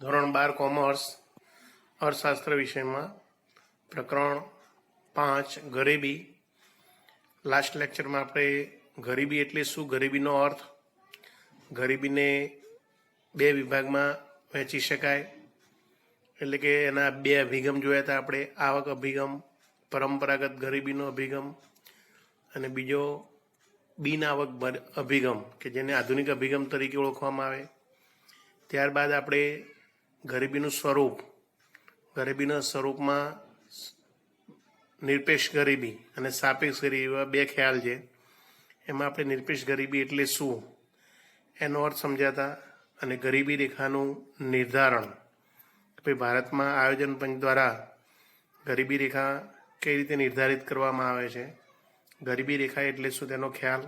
ધોરણ 12 કોમર્સ અર્થશાસ્ત્ર વિષયમાં પ્રકરણ 5 ગરીબી. લાસ્ટ લેક્ચરમાં આપણે ગરીબી એટલે શું, ગરીબીનો અર્થ, ગરીબીને બે વિભાગમાં વહેંચી શકાય એટલે કે એના બે અભિગમ જોયા હતા આપણે, આવક અભિગમ, પરંપરાગત ગરીબીનો અભિગમ, અને બીજો બિન આવક અભિગમ કે જેને આધુનિક અભિગમ તરીકે ઓળખવામાં આવે. ત્યારબાદ આપણે ગરીબીનું સ્વરૂપ, ગરીબીના સ્વરૂપમાં નિરપેક્ષ ગરીબી અને સાપેક્ષ ગરીબી એવા બે ખ્યાલ છે. એમાં આપણે નિરપેક્ષ ગરીબી એટલે શું એનો અર્થ સમજાતા, અને ગરીબી રેખાનું નિર્ધારણ, ભાઈ ભારતમાં આયોજન પંચ દ્વારા ગરીબી રેખા કઈ રીતે નિર્ધારિત કરવામાં આવે છે, ગરીબી રેખા એટલે શું તેનો ખ્યાલ,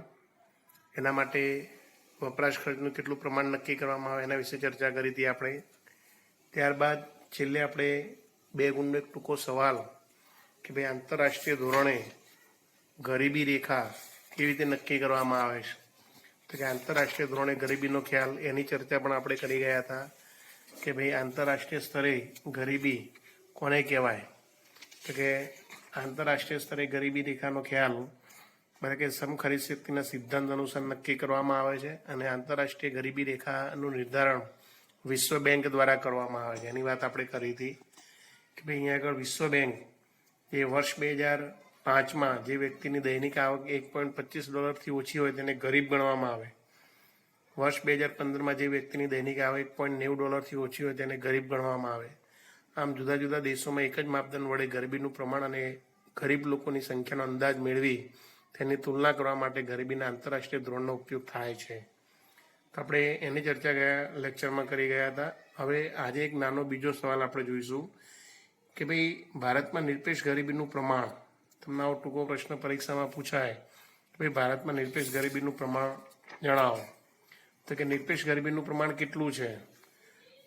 એના માટે વપરાશ ખર્ચનું કેટલું પ્રમાણ નક્કી કરવામાં આવે એના વિશે ચર્ચા કરી હતી આપણે. ત્યારબાદ છેલ્લે આપણે 2 ગુણનો એક ટૂંકો સવાલ કે ભાઈ આંતરરાષ્ટ્રીય ધોરણે ગરીબી રેખા કેવી રીતે નક્કી કરવામાં આવે છે, તો કે આંતરરાષ્ટ્રીય ધોરણે ગરીબીનો ખ્યાલ, એની ચર્ચા પણ આપણે કરી ગયા હતા કે ભાઈ આંતરરાષ્ટ્રીય સ્તરે ગરીબી કોને કહેવાય, તો કે આંતરરાષ્ટ્રીય સ્તરે ગરીબી રેખાનો ખ્યાલ બરાબર કે સમખરીદ શક્તિના સિદ્ધાંત અનુસાર નક્કી કરવામાં આવે છે, અને આંતરરાષ્ટ્રીય ગરીબી રેખાનું નિર્ધારણ વિશ્વ બેંક દ્વારા કરવામાં આવે છે. એની વાત આપણે કરી હતી કે ભાઈ અહીંયા આગળ વિશ્વ બેંક એ વર્ષ 2005માં જે વ્યક્તિની દૈનિક આવક $1.25 ઓછી હોય તેને ગરીબ ગણવામાં આવે, વર્ષ 2015માં જે વ્યક્તિની દૈનિક આવક $1.90 ઓછી હોય તેને ગરીબ ગણવામાં આવે. આમ જુદા જુદા દેશોમાં એક જ માપદંડ વડે ગરીબીનું પ્રમાણ અને ગરીબ લોકોની સંખ્યાનો અંદાજ મેળવી તેની તુલના કરવા માટે ગરીબીના આંતરરાષ્ટ્રીય ધોરણનો ઉપયોગ થાય છે. તો આપણે એની ચર્ચા ગયા લેક્ચરમાં કરી ગયા હતા. હવે આજે એક નાનો બીજો સવાલ આપણે જોઈશું કે ભાઈ ભારતમાં નિરપેક્ષ ગરીબીનું પ્રમાણ, તમને આવો ટૂંકો પ્રશ્ન પરીક્ષામાં પૂછાય કે ભાઈ ભારતમાં નિરપેક્ષ ગરીબીનું પ્રમાણ જણાવો, તો કે નિરપેક્ષ ગરીબીનું પ્રમાણ કેટલું છે,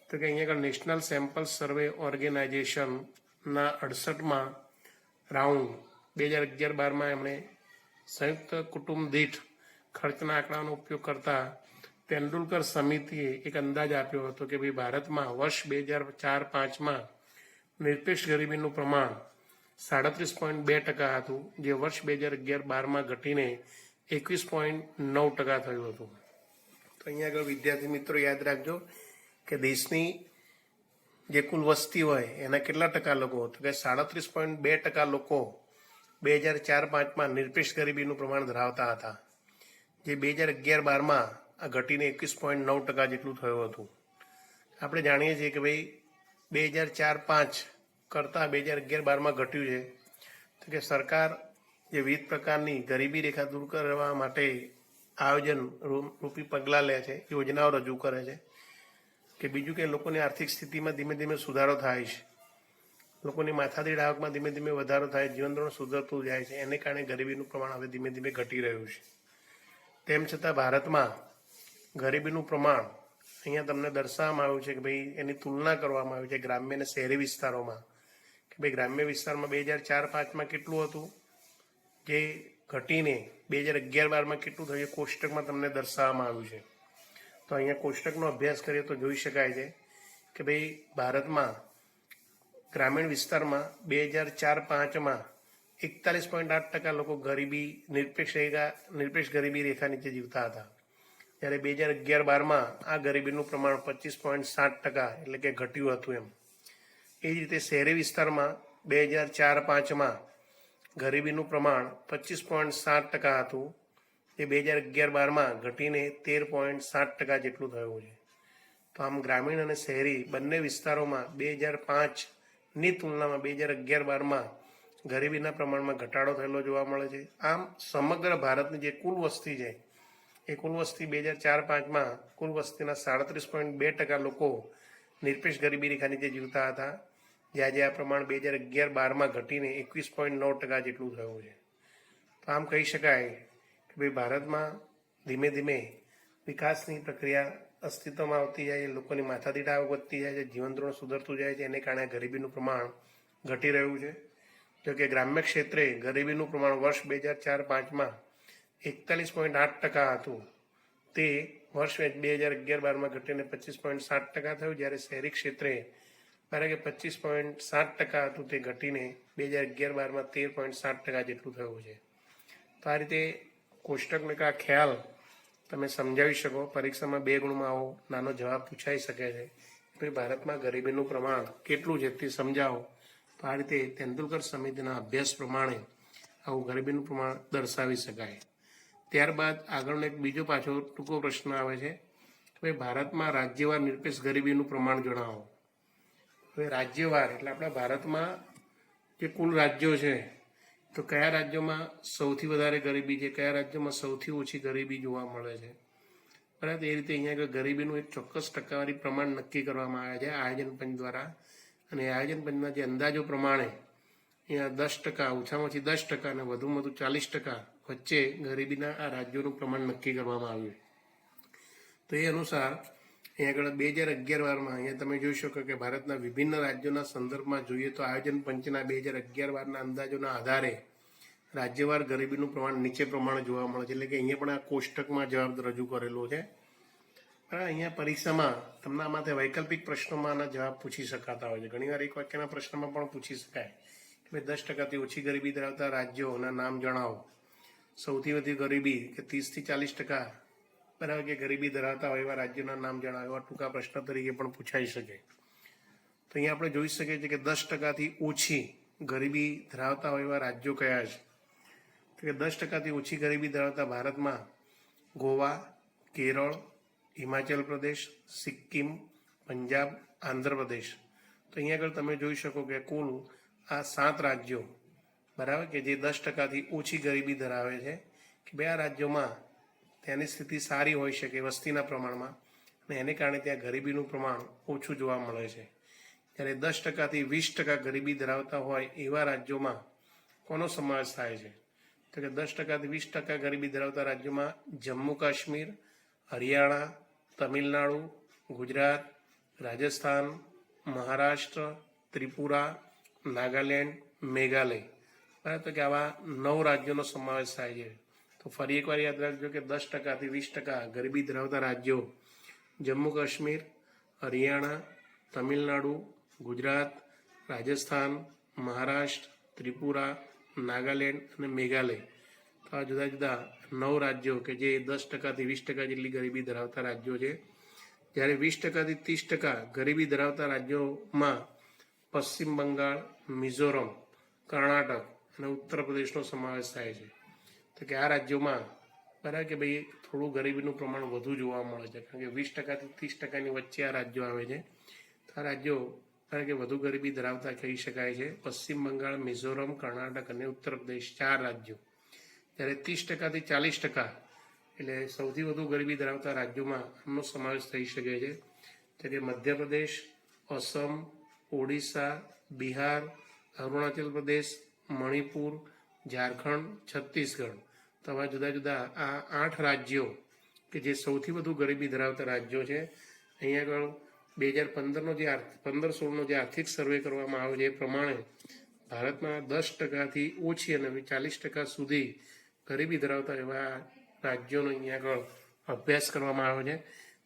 તો કે અહીંયા આગળ નેશનલ સેમ્પલ સર્વે ઓર્ગેનાઇઝેશનના 68માં રાઉન્ડ 2011-12માં એમણે સંયુક્ત કુટુંબ દીઠ ખર્ચના આંકડાનો ઉપયોગ કરતા તેંડુલકર સમિતિએ એક અંદાજ આપ્યો હતો કે ભાઈ ભારતમાં વર્ષ 2004-05માં નિરપેક્ષ ગરીબીનું પ્રમાણ 37.2% હતું, જે વર્ષ 2011-12માં ઘટીને 21.9% થયું હતું. તો અહીંયા આગળ વિદ્યાર્થી મિત્રો યાદ રાખજો કે દેશની જે કુલ વસ્તી હોય એના કેટલા ટકા લોકો, તો કે 37.2% લોકો 2004-05માં નિરપેક્ષ ગરીબીનું પ્રમાણ ધરાવતા હતા, જે 2011-12માં આ ઘટીને 21.9% જેટલું થયું હતું. આપણે જાણીએ છીએ કે ભાઈ 2004-05 કરતાં 2011-12માં ઘટ્યું છે, તો કે સરકાર જે વિવિધ પ્રકારની ગરીબી રેખા દૂર કરવા માટે આયોજન રૂપી પગલાં લે છે, યોજનાઓ રજૂ કરે છે, કે બીજું કે લોકોની આર્થિક સ્થિતિમાં ધીમે ધીમે સુધારો થાય છે, લોકોની માથાદીઠ આવકમાં ધીમે ધીમે વધારો થાય, જીવન ધોરણ સુધરતું જાય છે, એને કારણે ગરીબીનું પ્રમાણ હવે ધીમે ધીમે ઘટી રહ્યું છે. તેમ છતાં ભારતમાં ગરીબીનું પ્રમાણ અહીંયા તમને દર્શાવવામાં આવ્યું છે કે ભાઈ એની તુલના કરવામાં આવી છે ગ્રામ્ય અને શહેરી વિસ્તારોમાં, કે ભાઈ ગ્રામ્ય વિસ્તારમાં 2004-05માં કેટલું હતું, જે ઘટીને 2011-12માં કેટલું થયું, કોષ્ટકમાં તમને દર્શાવવામાં આવ્યું છે. તો અહીંયા કોષ્ટકનો અભ્યાસ કરીએ તો જોઈ શકાય છે કે ભાઈ ભારતમાં ગ્રામીણ વિસ્તારમાં 2004-05માં 41.8% લોકો ગરીબી નિરપેક્ષ ગરીબી રેખા નીચે જીવતા હતા, જ્યારે 2011-12માં આ ગરીબીનું પ્રમાણ 25.7% એટલે કે ઘટ્યું હતું એમ. એ જ રીતે શહેરી વિસ્તારમાં 2004-05માં ગરીબીનું પ્રમાણ 25.7% હતું, જે 2011-12માં ઘટીને 13.7% જેટલું થયું છે. તો આમ ગ્રામીણ અને શહેરી બંને વિસ્તારોમાં 2005ની તુલનામાં 2011-12માં ગરીબીના પ્રમાણમાં ઘટાડો થયેલો જોવા મળે છે. આમ સમગ્ર ભારતની જે કુલ વસ્તી છે એ કુલ વસ્તી 2004-05માં કુલ વસ્તીના 37.2% લોકો નિરપેક્ષ ગરીબી રેખા નીચે જીવતા હતા, જે આજે આ પ્રમાણ 2011-12માં ઘટીને 21.9% જેટલું થયું છે. તો આમ કહી શકાય કે ભાઈ ભારતમાં ધીમે ધીમે વિકાસની પ્રક્રિયા અસ્તિત્વમાં આવતી જાય છે, લોકોની માથાદીઠ આવક વધતી જાય છે, જીવન ધોરણ સુધરતું જાય છે, એને કારણે ગરીબીનું પ્રમાણ ઘટી રહ્યું છે. જો કે ગ્રામ્ય ક્ષેત્રે ગરીબીનું પ્રમાણ વર્ષ 2004-05માં 41.8% હતું, તે વર્ષ 2011-12 ઘટીને 25.7% થયું, જ્યારે શહેરી ક્ષેત્રે કારણ કે 25.7% હતું તે ઘટીને 2011-12 13.7% જેટલું થયું છે. તો આ રીતે કોષ્ટકનો આ ખ્યાલ તમે સમજાવી શકો. પરીક્ષામાં 2 ગુણમાં આવો નાનો જવાબ પૂછાઈ શકે છે કે ભારતમાં ગરીબીનું પ્રમાણ કેટલું છે તે સમજાવો. તો આ રીતે તેંડુલકર સમિતિના અભ્યાસ પ્રમાણે આવું ગરીબીનું પ્રમાણ દર્શાવી શકાય. ત્યારબાદ આગળનો એક બીજો પાછો ટૂંકો પ્રશ્ન આવે છે કે ભારતમાં રાજ્યવાર નિરપેક્ષ ગરીબીનું પ્રમાણ જણાવો. હવે રાજ્યવાર એટલે આપણા ભારતમાં જે કુલ રાજ્યો છે તો કયા રાજ્યોમાં સૌથી વધારે ગરીબી છે, કયા રાજ્યોમાં સૌથી ઓછી ગરીબી જોવા મળે છે. બરાબર, એ રીતે અહીંયા આગળ ગરીબીનું એક ચોક્કસ ટકાવારી પ્રમાણ નક્કી કરવામાં આવે છે આયોજન પંચ દ્વારા. અને આયોજન પંચના જે અંદાજો પ્રમાણે અહીંયા 10%, ઓછામાં ઓછી 10% અને વધુમાં વધુ 40% વચ્ચે ગરીબીના આ રાજ્યોનું પ્રમાણ નક્કી કરવામાં આવ્યું. તો એ અનુસાર અહીંયા આગળ 2011-12 અહીંયા તમે જોઈ શકો કે ભારતના વિભિન્ન રાજ્યોના સંદર્ભમાં જોઈએ તો આયોજન પંચના 2011-12 અંદાજોના આધારે રાજ્યવાર ગરીબીનું પ્રમાણ નીચે પ્રમાણે જોવા મળે છે. એટલે કે અહીંયા પણ આ કોષ્ટકમાં જવાબ રજૂ કરેલો છે. અહીંયા પરીક્ષામાં તમને આમાંથી વૈકલ્પિક પ્રશ્નોમાં આના જવાબ પૂછી શકાતા હોય છે. ઘણીવાર એક વાક્યના પ્રશ્નમાં પણ પૂછી શકાય કે 10%થી ઓછી ગરીબી ધરાવતા રાજ્યોના નામ જણાવો. સૌથી વધુ ગરીબી કે 30 થી 40%, બરાબર, કે ગરીબી ધરાવતા હોય એવા રાજ્યોના નામ જણાવો. એવા ટૂંકા પ્રશ્ન તરીકે પણ પૂછાઈ શકે. તો અહીંયા આપણે જોઈ શકીએ છીએ કે 10%થી ઓછી ગરીબી ધરાવતા હોય એવા રાજ્યો કયા છે. તો કે 10%થી ઓછી ગરીબી ધરાવતા ભારતમાં ગોવા, કેરળ, હિમાચલ પ્રદેશ, સિક્કિમ, પંજાબ, આંધ્રપ્રદેશ. તો અહીંયા આગળ તમે જોઈ શકો કે કુલ આ 7 રાજ્યો, બરાબર, કે જે 10%થી ઓછી ગરીબી ધરાવે છે. કે બે આ રાજ્યોમાં તેની સ્થિતિ સારી હોઈ શકે વસ્તીના પ્રમાણમાં, અને એને કારણે ત્યાં ગરીબીનું પ્રમાણ ઓછું જોવા મળે છે. જ્યારે 10%થી 20% ગરીબી ધરાવતા હોય એવા રાજ્યોમાં કોનો સમાવેશ થાય છે? તો કે 10%થી 20% ગરીબી ધરાવતા રાજ્યોમાં જમ્મુ કાશ્મીર, હરિયાણા, તમિલનાડુ, ગુજરાત, રાજસ્થાન, મહારાષ્ટ્ર, ત્રિપુરા, નાગાલેન્ડ, મેઘાલય. બરાબર, તો કે આવા 9 રાજ્યોનો સમાવેશ થાય છે. તો ફરી એકવાર યાદ રાખજો કે 10%થી 20% ગરીબી ધરાવતા રાજ્યો જમ્મુ કાશ્મીર, હરિયાણા, તમિલનાડુ, ગુજરાત, રાજસ્થાન, મહારાષ્ટ્ર, ત્રિપુરા, નાગાલેન્ડ અને મેઘાલય. તો આ જુદા જુદા 9 રાજ્યો કે જે 10%થી 20% જેટલી ગરીબી ધરાવતા રાજ્યો છે. જ્યારે 20%થી 30% ગરીબી ધરાવતા રાજ્યોમાં પશ્ચિમ બંગાળ, મિઝોરમ, કર્ણાટક અને ઉત્તર પ્રદેશનો સમાવેશ થાય છે. તો કે આ રાજ્યોમાં, બરાબર, કે ભાઈ થોડું ગરીબીનું પ્રમાણ વધુ જોવા મળે છે, કારણ કે 20%થી 30%ની વચ્ચે આ રાજ્યો આવે છે. તો આ રાજ્યો, કારણ કે વધુ ગરીબી ધરાવતા કહી શકાય છે પશ્ચિમ બંગાળ, મિઝોરમ, કર્ણાટક અને ઉત્તર પ્રદેશ, 4 રાજ્યો. જ્યારે 30%થી 40% એટલે સૌથી વધુ ગરીબી ધરાવતા રાજ્યોમાં આમનો સમાવેશ થઈ શકે છે. તો કે મધ્યપ્રદેશ, અસમ, ઓડિશા, બિહાર, અરુણાચલ પ્રદેશ, મણિપુર, ઝારખંડ, છત્તીસગઢ. તો આવા જુદા જુદા આ 8 રાજ્યો કે જે સૌથી વધુ ગરીબી ધરાવતા રાજ્યો છે. અહીંયા આગળ 2015-16નો જે આર્થિક સર્વે કરવામાં આવ્યો છે એ પ્રમાણે ભારતમાં 10%થી ઓછી અને 40% સુધી ગરીબી ધરાવતા એવા રાજ્યોનો અહીંયા આગળ અભ્યાસ કરવામાં આવ્યો છે.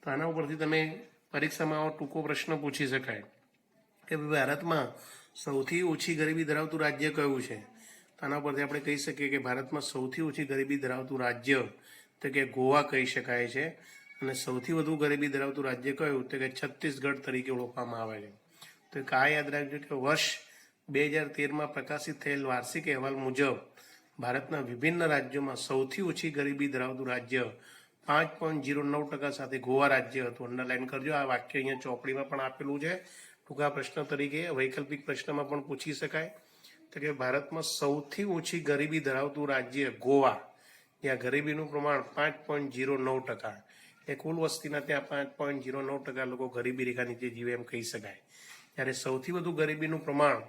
તો આના ઉપરથી તમે પરીક્ષામાં આવો ટૂંકો પ્રશ્ન પૂછી શકાય કે ભારતમાં સૌથી ઓછી ગરીબી ધરાવતું રાજ્ય કયું છે. તો આના ઉપરથી આપણે કહી શકીએ કે ભારતમાં સૌથી ઓછી ગરીબી ધરાવતું રાજ્ય તો કે ગોવા કહી શકાય છે. અને સૌથી વધુ ગરીબી ધરાવતું રાજ્ય કયું તો કે છત્તીસગઢ તરીકે ઓળખવામાં આવે છે. તો આ યાદ રાખજો કે વર્ષ 2013માં પ્રકાશિત થયેલ વાર્ષિક અહેવાલ મુજબ ભારતના વિભિન્ન રાજ્યોમાં સૌથી ઓછી ગરીબી ધરાવતું રાજ્ય 5.09% સાથે ગોવા રાજ્ય હતું. અંડરલાઈન કરજો, આ વાક્ય અહીંયા ચોપડીમાં પણ આપેલું છે. ટૂંકા પ્રશ્ન તરીકે વૈકલ્પિક પ્રશ્નમાં પણ પૂછી શકાય. તો કે ભારતમાં સૌથી ઓછી ગરીબી ધરાવતું રાજ્ય ગોવા, જ્યાં ગરીબીનું પ્રમાણ 5.09%. એ કુલ વસ્તીના ત્યાં 5.09% લોકો ગરીબી રેખા નીચે જીવે એમ કહી શકાય. જ્યારે સૌથી વધુ ગરીબીનું પ્રમાણ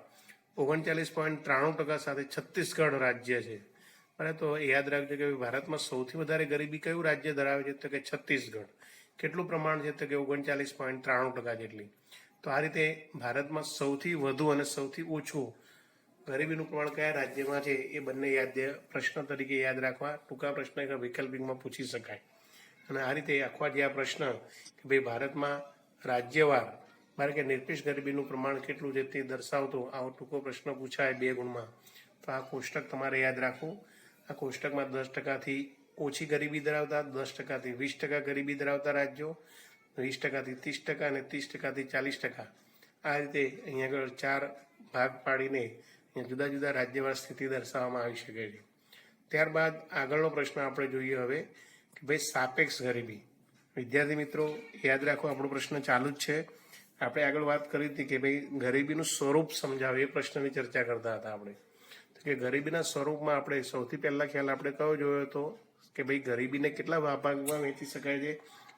39.93% સાથે છત્તીસગઢ રાજ્ય છે. બરાબર, તો યાદ રાખજો કે ભારતમાં સૌથી વધારે ગરીબી કયું રાજ્ય ધરાવે છે તો કે છત્તીસગઢ. કેટલું પ્રમાણ છે તો કે 39.93% જેટલી. તો આ રીતે ભારતમાં સૌથી વધુ અને સૌથી ઓછું ગરીબીનું પ્રમાણ કયા રાજ્યમાં છે એ બંને પ્રશ્ન તરીકે યાદ રાખવા. ટૂંકા પ્રશ્ન વૈકલ્પિકમાં પૂછી શકાય. અને આ રીતે આખવા જે આ પ્રશ્ન કે ભાઈ ભારતમાં રાજ્યવાર મારે કે નિરપેક્ષ ગરીબીનું પ્રમાણ કેટલું છે તે દર્શાવતો આવો ટૂંકો પ્રશ્ન પૂછાય 2 ગુણમાં, તો આ કોષ્ટક તમારે યાદ રાખવું. આ કોષ્ટકમાં 10%થી ઓછી ગરીબી ધરાવતા, 10%થી 20% ગરીબી ધરાવતા રાજ્યો, 20%થી 30% અને 30%થી 40%, આ રીતે અહીંયા આગળ 4 ભાગ પાડીને અહીંયા જુદા જુદા રાજ્યવાર સ્થિતિ દર્શાવવામાં આવી શકે છે. ત્યારબાદ આગળનો પ્રશ્ન આપણે જોઈએ હવે કે ભાઈ સાપેક્ષ ગરીબી. વિદ્યાર્થી મિત્રો યાદ રાખો, આપણો પ્રશ્ન ચાલુ જ છે. આપણે આગળ વાત કરી હતી કે ભાઈ ગરીબીનું સ્વરૂપ સમજાવે એ પ્રશ્નની ચર્ચા કરતા હતા આપણે. તો કે ગરીબીના સ્વરૂપમાં આપણે સૌથી પહેલા ખ્યાલ આપણે કયો જોયો હતો કે ભાઈ ગરીબીને કેટલા ભાગમાં વહેંચી શકાય છે?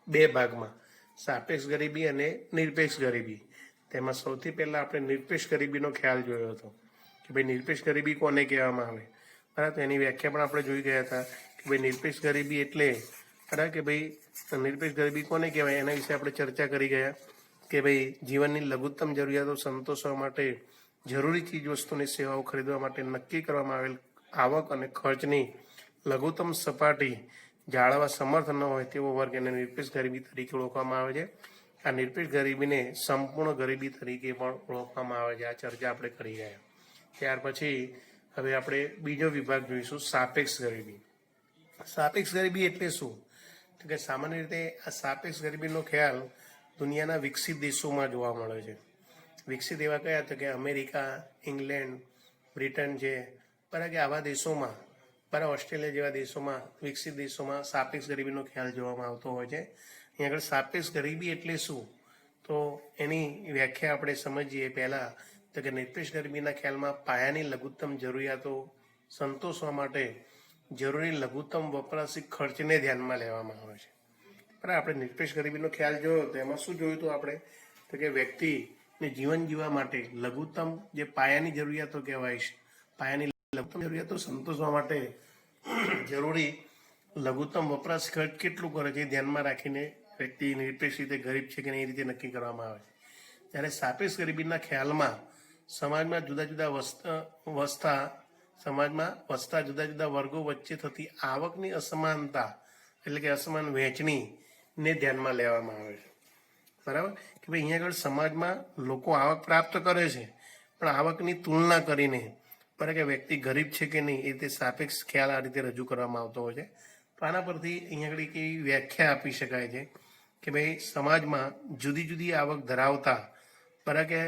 2 ભાગમાં, સાપેક્ષ ગરીબી અને નિરપેક્ષ ગરીબી. તેમાં સૌથી પહેલા આપણે નિરપેક્ષ ગરીબીનો ખ્યાલ જોયો હતો કે ભાઈ નિરપેક્ષ ગરીબી કોને કહેવામાં આવે. બરાબર, તો એની વ્યાખ્યા પણ આપણે જોઈ ગયા હતા કે ભાઈ નિરપેક્ષ ગરીબી એટલે બરાબર કે ભાઈ નિરપેક્ષ ગરીબી કોને કહેવાય એના વિશે આપણે ચર્ચા કરી ગયા કે ભાઈ જીવનની લઘુત્તમ જરૂરિયાતો સંતોષવા માટે જરૂરી ચીજ વસ્તુની સેવાઓ ખરીદવા માટે નક્કી કરવામાં આવેલ આવક અને ખર્ચની લઘુત્તમ સપાટી જાળવવા સમર્થ ન હોય તેવો વર્ગ એને નિરપેક્ષ ગરીબી તરીકે ઓળખવામાં આવે છે. આ નિરપેક્ષ ગરીબીને સંપૂર્ણ ગરીબી તરીકે પણ ઓળખવામાં આવે છે. આ ચર્ચા આપણે કરી ગયા. ત્યાર પછી હવે આપણે બીજો વિભાગ જોઈશું, સાપેક્ષ ગરીબી. સાપેક્ષ ગરીબી એટલે શું? તો કે સામાન્ય રીતે આ સાપેક્ષ ગરીબીનો ખ્યાલ દુનિયાના વિકસિત દેશોમાં જોવા મળે છે. વિકસિત એવા કયા? તો કે અમેરિકા, ઇંગ્લેન્ડ, બ્રિટન છે, બરાબર કે આવા દેશોમાં, બરાબર ઓસ્ટ્રેલિયા જેવા દેશોમાં, વિકસિત દેશોમાં સાપેક્ષ ગરીબીનો ખ્યાલ જોવામાં આવતો હોય છે. અહીં આગળ સાપેક્ષ ગરીબી એટલે શું, તો એની વ્યાખ્યા આપણે સમજીએ પહેલાં. તો કે નિરપેક્ષ ગરીબીના ખ્યાલમાં પાયાની લઘુત્તમ જરૂરિયાતો સંતોષવા માટે જરૂરી લઘુત્તમ વપરાશી ખર્ચને ધ્યાનમાં લેવામાં આવે છે. બરાબર, આપણે નિરપેક્ષ ગરીબીનો ખ્યાલ જોયો તો એમાં શું જોયું હતું આપણે? તો કે વ્યક્તિને જીવન જીવવા માટે લઘુત્તમ જે પાયાની જરૂરિયાતો કહેવાય છે, પાયાની લઘુત્તમ જરૂરિયાતો સંતોષવા માટે જરૂરી લઘુત્તમ વપરાશ ખર્ચ કેટલું કરે છે એ ધ્યાનમાં રાખીને વ્યક્તિ નિરપેક્ષ રીતે ગરીબ છે કે નહીં એ રીતે નક્કી કરવામાં આવે છે. ત્યારે સાપેક્ષ ગરીબીના ખ્યાલમાં સમાજમાં જુદા જુદા વસતા જુદા જુદા વર્ગો વચ્ચે થતી આવકની અસમાનતા એટલે કે અસમાન વહેંચણીને ધ્યાનમાં લેવામાં આવે છે. બરાબર કે ભાઈ અહીંયા આગળ સમાજમાં લોકો આવક પ્રાપ્ત કરે છે પણ આવકની તુલના કરીને બરાબર કે વ્યક્તિ ગરીબ છે કે નહીં એ રીતે સાપેક્ષ ખ્યાલ આ રીતે રજૂ કરવામાં આવતો હોય છે. તો આના પરથી અહીંયા આગળ એક એવી વ્યાખ્યા આપી શકાય છે કે ભાઈ સમાજમાં જુદી જુદી આવક ધરાવતા બરાબર કે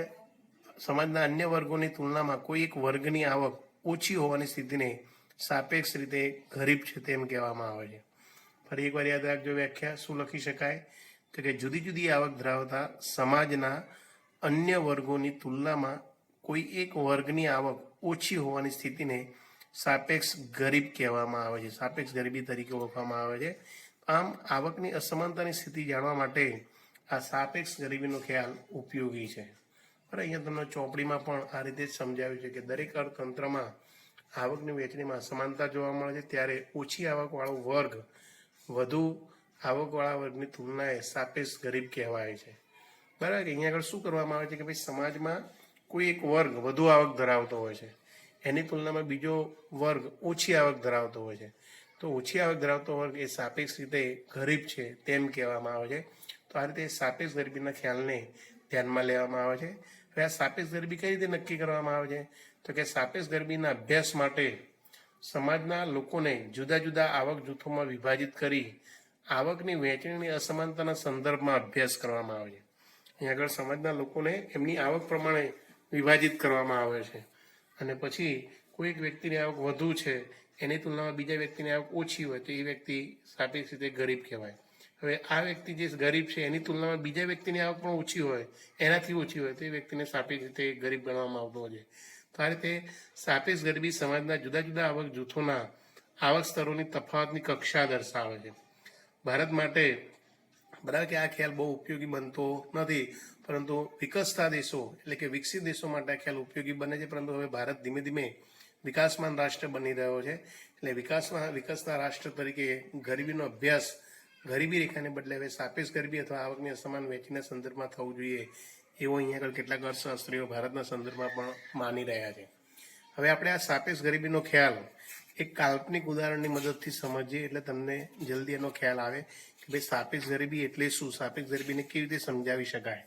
સમાજના અન્ય વર્ગોની તુલનામાં કોઈ એક વર્ગની આવક ઓછી હોવાની સ્થિતિને સાપેક્ષ રીતે ગરીબ છે તેમ કહેવામાં આવે છે. ફરી એકવાર યાદ રાખજો વ્યાખ્યા શું લખી શકાય? તો કે જુદી જુદી આવક ધરાવતા સમાજના અન્ય વર્ગોની તુલનામાં કોઈ એક વર્ગની આવક ઓછી હોવાની સ્થિતિને સાપેક્ષ ગરીબ કહેવામાં આવે છે, સાપેક્ષ ગરીબી તરીકે ઓળખવામાં આવે છે. આમ આવકની અસમાનતાની સ્થિતિ જાણવા માટે આ સાપેક્ષ ગરીબીનો ખ્યાલ ઉપયોગી છે. બરાબર, અહીંયા તમને ચોપડીમાં પણ આ રીતે જ સમજાવ્યું છે કે દરેક અર્થતંત્રમાં આવકની વહેંચણીમાં અસમાનતા જોવા મળે છે ત્યારે ઓછી આવકવાળો વર્ગ વધુ આવકવાળા વર્ગની તુલનાએ સાપેક્ષ ગરીબ કહેવાય છે. બરાબર, અહીંયા આગળ શું કરવામાં આવે છે કે ભાઈ સમાજમાં કોઈ એક વર્ગ વધુ આવક ધરાવતો હોય છે, એની તુલનામાં બીજો વર્ગ ઓછી આવક ધરાવતો હોય છે, તો ઓછી આવક ધરાવતો વર્ગ એ સાપેક્ષ રીતે ગરીબ છે તેમ કહેવામાં આવે છે. તો આ રીતે સાપેક્ષ ગરીબીના ખ્યાલને ધ્યાનમાં લેવામાં આવે છે. હવે આ સાપેક્ષ ગરીબી કઈ રીતે નક્કી કરવામાં આવે છે? તો કે સાપેક્ષ ગરીબીના અભ્યાસ માટે સમાજના લોકોને જુદા જુદા આવક જૂથોમાં વિભાજિત કરી આવકની વહેંચણીની અસમાનતાના સંદર્ભમાં અભ્યાસ કરવામાં આવે છે. અહીં આગળ સમાજના લોકોને એમની આવક પ્રમાણે વિભાજિત કરવામાં આવે છે અને પછી કોઈ એક વ્યક્તિની આવક વધુ છે એની તુલનામાં બીજા વ્યક્તિની આવક ઓછી હોય તો એ વ્યક્તિ સાપેક્ષ રીતે ગરીબ કહેવાય. હવે આ વ્યક્તિ જે ગરીબ છે એની તુલનામાં બીજા વ્યક્તિની આવક પણ ઓછી હોય, એનાથી ઓછી હોય તો એ વ્યક્તિને સાપેક્ષ રીતે ગરીબ ગણવામાં આવતો હોય છે. તો આ રીતે સાપેક્ષ ગરીબી સમાજના જુદા જુદા આવક જૂથોના આવક સ્તરોની તફાવતની કક્ષા દર્શાવે છે. ભારત માટે બરાબર કે આ ખ્યાલ બહુ ઉપયોગી બનતો નથી, પરંતુ વિકસતા દેશો એટલે કે વિકસિત દેશો માટે આ ખ્યાલ ઉપયોગી બને છે. પરંતુ હવે ભારત ધીમે ધીમે વિકાસમાન રાષ્ટ્ર બની રહ્યો છે એટલે વિકસતા રાષ્ટ્ર તરીકે ગરીબીનો અભ્યાસ ગરીબી રેખાને બદલે હવે સાપેક્ષ ગરીબી અથવા આવકની અસમાન વહેંચણીના સંદર્ભમાં થવું જોઈએ એવો અહીંયા આગળ કેટલાક અર્થશાસ્ત્રીઓ ભારતના સંદર્ભમાં પણ માની રહ્યા છે. હવે આપણે આ સાપેક્ષ ગરીબીનો ખ્યાલ એક કાલ્પનિક ઉદાહરણની મદદથી સમજીએ એટલે તમને જલ્દી એનો ખ્યાલ આવે કે ભાઈ સાપેક્ષ ગરીબી એટલે શું, સાપેક્ષ ગરીબીને કેવી રીતે સમજાવી શકાય.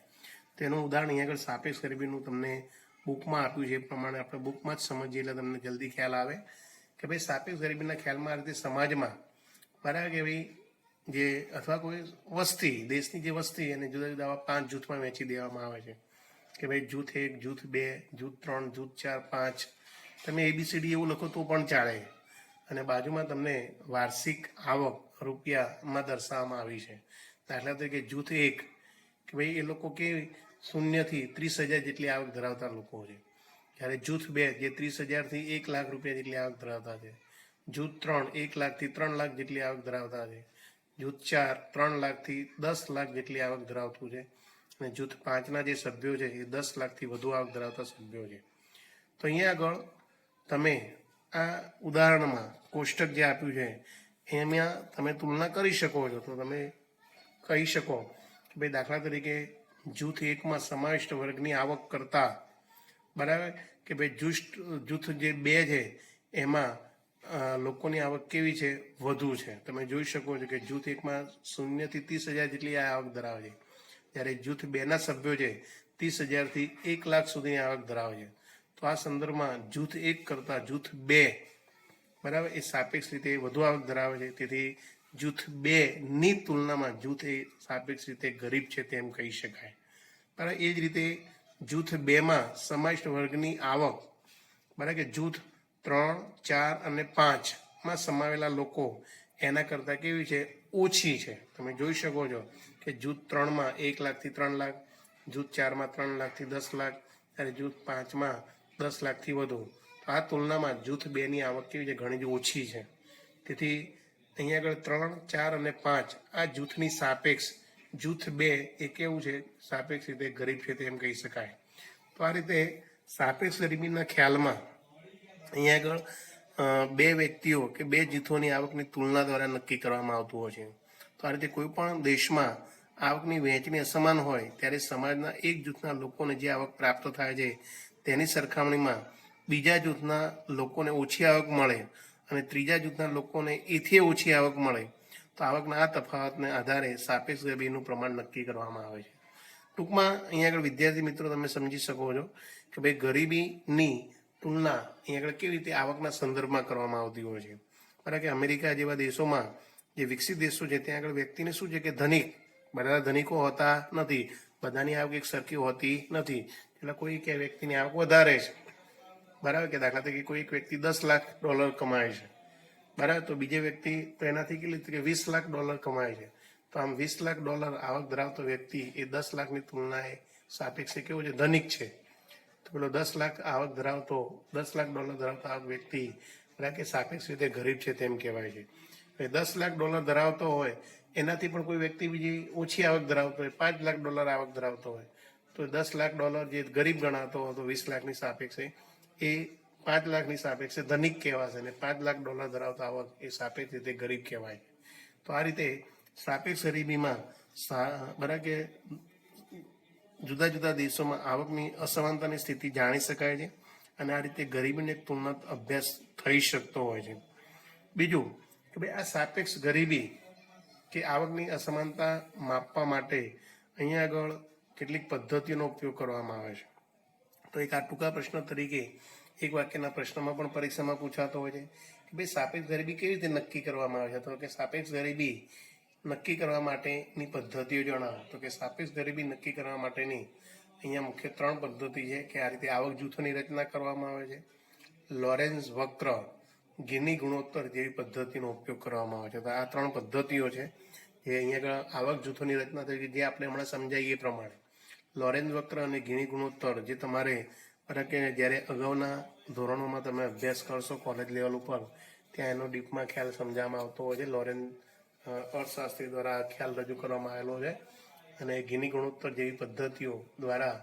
તેનું ઉદાહરણ અહીંયા આગળ સાપેક્ષ ગરીબીનું તમને બુકમાં આપ્યું છે, એ પ્રમાણે આપણે બુકમાં જ સમજીએ એટલે તમને જલ્દી ખ્યાલ આવે કે ભાઈ સાપેક્ષ ગરીબીના ખ્યાલમાં આ રીતે સમાજમાં બરાબર કે ભાઈ જે અથવા કોઈ વસ્તી, દેશની જે વસ્તી એને જુદા જુદા 5 જૂથમાં વહેંચી દેવામાં આવે છે કે ભાઈ જૂથ 1, જૂથ 2, જૂથ 3, જૂથ 4, 5. તમે ABCD એવું લખો તો પણ ચાલે. અને બાજુમાં તમને વાર્ષિક આવક રૂપિયામાં દર્શાવવામાં આવી છે. દાખલા તરીકે જૂથ 1 કે ભાઈ એ લોકો કે 0 થી 30,000 જેટલી આવક ધરાવતા લોકો છે. જ્યારે જૂથ 2 જે 30,000 થી 1 લાખ રૂપિયા જેટલી આવક ધરાવતા છે. જૂથ 3 1 લાખ થી 3 લાખ જેટલી આવક ધરાવતા છે. જૂથ 4 3 લાખ થી 10 લાખ જેટલી આવક ધરાવતું છે. અને જૂથ 5ના જે સભ્યો છે એ 10 લાખથી વધુ આવક ધરાવતા સભ્યો છે. તો અહીંયા આગળ તમે આ ઉદાહરણમાં કોષ્ટક જે આપ્યું છે એમાં તમે તુલના કરી શકો છો. તો તમે કહી શકો કે ભાઈ દાખલા તરીકે જૂથ 1માં સમાવિષ્ટ વર્ગની આવક કરતા બરાબર કે ભાઈ જૂથ જે 2 છે એમાં લોકોની આવક કેવી છે, વધુ છે. તમે જોઈ શકો છો કે જૂથ 1માં 0 થી 30,000 જેટલી આવક ધરાવે છે, જ્યારે જૂથ 2ના સભ્યો છે 30,000 થી 1 લાખ સુધીની આવક ધરાવે છે. તો આ સંદર્ભમાં જૂથ 1 કરતા જૂથ 2 બરાબર એ સાપેક્ષ રીતે વધુ આવક ધરાવે છે. તેથી જૂથ 2ની તુલનામાં જૂથ એ સાપેક્ષ રીતે ગરીબ છે તેમ કહી શકાય. બરાબર એ જ રીતે જૂથ 2માં સમાવિષ્ટ વર્ગની આવક બરાબર કે જૂથ 3, 4 અને 5માં સમાવેલા લોકો એના કરતાં કેવી છે, ઓછી છે. તમે જોઈ શકો છો કે જૂથ 3માં 1 લાખથી 3 લાખ, જૂથ 4માં 3 લાખથી 10 લાખ, અને જૂથ 5માં 10 લાખથી વધુ. તો આ તુલનામાં જૂથ 2ની આવક કેવી છે, ઘણી જ ઓછી છે. તેથી અહીંયા આગળ 3, 4 અને 5 આ જૂથની સાપેક્ષ જૂથ 2 એ કેવું છે, સાપેક્ષ રીતે ગરીબ છે તેમ કહી શકાય. તો આ રીતે સાપેક્ષ ગરીબીના ખ્યાલમાં અહીંયા આગળ 2 વ્યક્તિઓ કે 2 જૂથોની આવકની તુલના દ્વારા નક્કી કરવામાં આવતું હોય છે. તો આ રીતે કોઈ પણ દેશમાં આવકની વહેંચણી અસમાન હોય ત્યારે સમાજના એક જૂથના લોકોને જે આવક પ્રાપ્ત થાય છે તેની સરખામણીમાં બીજા જૂથના લોકોને ઓછી આવક મળે અને ત્રીજા જૂથના લોકોને એથી ઓછી આવક મળે તો આવકના આ તફાવતને આધારે સાપેક્ષ ગરીબીનું પ્રમાણ નક્કી કરવામાં આવે છે. ટૂંકમાં અહીંયા આગળ વિદ્યાર્થી મિત્રો તમે સમજી શકો છો કે ભાઈ ગરીબીની તુલના અહીંયા આગળ કેવી રીતે આવકના સંદર્ભમાં કરવામાં આવતી હોય છે. બરાબર કે અમેરિકા જેવા દેશોમાં જે વિકસિત દેશો છે ત્યાં આગળ વ્યક્તિને શું છે કે ધનિક, બધા ધનિકો હોતા નથી, બધાની આવક એક સરખી હોતી નથી. એટલે કોઈ કે વ્યક્તિની આવક વધારે છે બરાબર કે દાખલા તરીકે કોઈ એક વ્યક્તિ $10 લાખ કમાય છે બરાબર, તો બીજો વ્યક્તિ તો એનાથી કેટલી કે $20 લાખ કમાય છે. તો આમ $20 લાખ આવક ધરાવતો વ્યક્તિ એ 10 લાખની તુલનાએ સાપેક્ષે કેવો છે, ધનિક છે. તો પેલો 10 લાખ આવક ધરાવતો $10 લાખ ધરાવતો આવક વ્યક્તિ બરાબર કે સાપેક્ષ રીતે ગરીબ છે તેમ કહેવાય છે. $10 લાખ ધરાવતો હોય એનાથી પણ કોઈ વ્યક્તિ બીજી ઓછી આવક ધરાવતો હોય, $5 લાખ આવક ધરાવતો હોય, તો $10 લાખ જે ગરીબ ગણાતો હોય તો 20 લાખની સાપેક્ષે એ 5 લાખની સાપેક્ષે ધનિક કહેવાશે અને $5 લાખ ધરાવતા આવક એ સાપેક્ષ રીતે ગરીબ કહેવાય. તો આ રીતે સાપેક્ષ ગરીબીમાં બરાબર કે જુદા જુદા દેશોમાં આવકની અસમાનતાની સ્થિતિ જાણી શકાય છે અને આ રીતે ગરીબીનો એક તુલનાત્મક અભ્યાસ થઈ શકતો હોય છે. બીજું કે ભાઈ આ સાપેક્ષ ગરીબી કે આવકની અસમાનતા માપવા માટે અહીંયા આગળ કેટલીક પદ્ધતિઓનો ઉપયોગ કરવામાં આવે છે. તો એક આ ટૂંકા પ્રશ્ન તરીકે એક વાક્યના પ્રશ્નમાં પણ પરીક્ષામાં પૂછાતો હોય છે કે ભાઈ સાપેક્ષ ગરીબી કેવી રીતે નક્કી કરવામાં આવે છે. તો કે સાપેક્ષ ગરીબી નક્કી કરવા માટેની પદ્ધતિઓ જણાવો. તો કે સાપેક્ષ ગરીબી નક્કી કરવા માટેની અહીંયા મુખ્ય 3 પદ્ધતિ છે કે આ રીતે આવક જૂથોની રચના કરવામાં આવે છે, લોરેન્ઝ વક્ર, ગિની ગુણોત્તર જેવી પદ્ધતિનો ઉપયોગ કરવામાં આવે છે. તો આ 3 પદ્ધતિઓ છે જે અહીંયા આગળ આવક જૂથોની રચના તરીકે જે આપણે હમણાં સમજાવીએ એ પ્રમાણે લોરેન્ઝ વક્ર અને ગિની ગુણોત્તર જે તમારે બરાબર કે જ્યારે અગાઉના ધોરણોમાં તમે અભ્યાસ કરશો કોલેજ લેવલ ઉપર ત્યાં એનો ડીપમાં ખ્યાલ સમજાવવામાં આવતો હોય છે. લોરેન્ઝ અર્થશાસ્ત્રી દ્વારા ખ્યાલ રજૂ કરવામાં આવેલો છે અને ગિની ગુણોત્તર જેવી પદ્ધતિઓ દ્વારા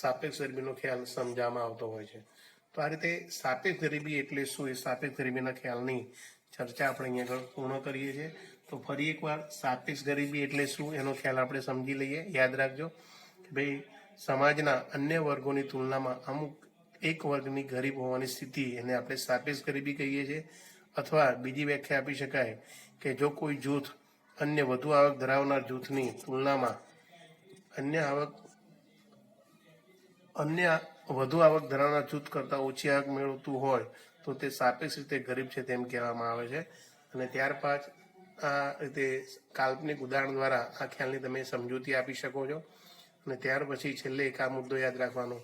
સાપેક્ષ ગરીબીનો ખ્યાલ સમજાવવામાં આવતો હોય છે. તો આ રીતે સાપેક્ષ ગરીબી એટલે શું એ સાપેક્ષ ગરીબીના ખ્યાલની ચર્ચા આપણે અહીંયા આગળ પૂર્ણ કરીએ છીએ. તો ફરી એકવાર સાપેક્ષ ગરીબી એટલે શું એનો ખ્યાલ આપણે સમજી લઈએ. યાદ રાખજો કે ભાઈ સમાજના અન્ય વર્ગોની તુલનામાં અમુક એક વર્ગની ગરીબ હોવાની સ્થિતિ એને આપણે સાપેક્ષ ગરીબી કહીએ છીએ. અથવા બીજી વ્યાખ્યા આપી શકાય કે જો કોઈ જૂથ અન્ય વધુ આવક ધરાવનાર જૂથની તુલનામાં અન્ય વધુ આવક ધરાવનાર જૂથ કરતાં ઓછી આવક મેળવતું હોય તો તે સાપેક્ષ રીતે ગરીબ છે તેમ કહેવામાં આવે છે. અને ત્યારબાદ આ રીતે કાલ્પનિક ઉદાહરણ દ્વારા આ ખ્યાલની તમે સમજૂતી આપી શકો છો. અને ત્યાર પછી છેલ્લે એક આ મુદ્દો યાદ રાખવાનો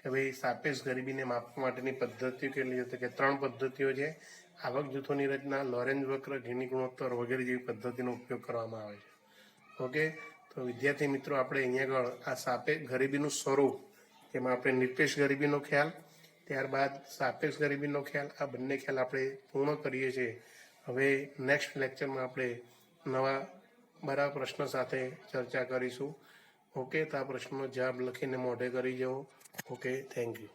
કે ભાઈ સાપેક્ષ ગરીબીને માપવા માટેની પદ્ધતિઓ કેટલી છે કે 3 પદ્ધતિઓ છે. આવક જૂથોની રચના, લોરેન્ઝ વક્ર, ગીની ગુણોત્તર વગેરે જેવી પદ્ધતિનો ઉપયોગ કરવામાં આવે છે. ઓકે, તો વિદ્યાર્થી મિત્રો આપણે અહીંયા આગળ આ સાપેક્ષ ગરીબીનું સ્વરૂપ, જેમાં આપણે નિરપેક્ષ ગરીબીનો ખ્યાલ, ત્યારબાદ સાપેક્ષ ગરીબીનો ખ્યાલ, આ બંને ખ્યાલ આપણે પૂર્ણ કરીએ છીએ. હવે નેક્સ્ટ લેક્ચરમાં આપણે નવા બરાબર પ્રશ્ન સાથે ચર્ચા કરીશું. ઓકે, તો આ પ્રશ્નનો જવાબ લખીને મોઢે કરી જવો. Okay, thank you.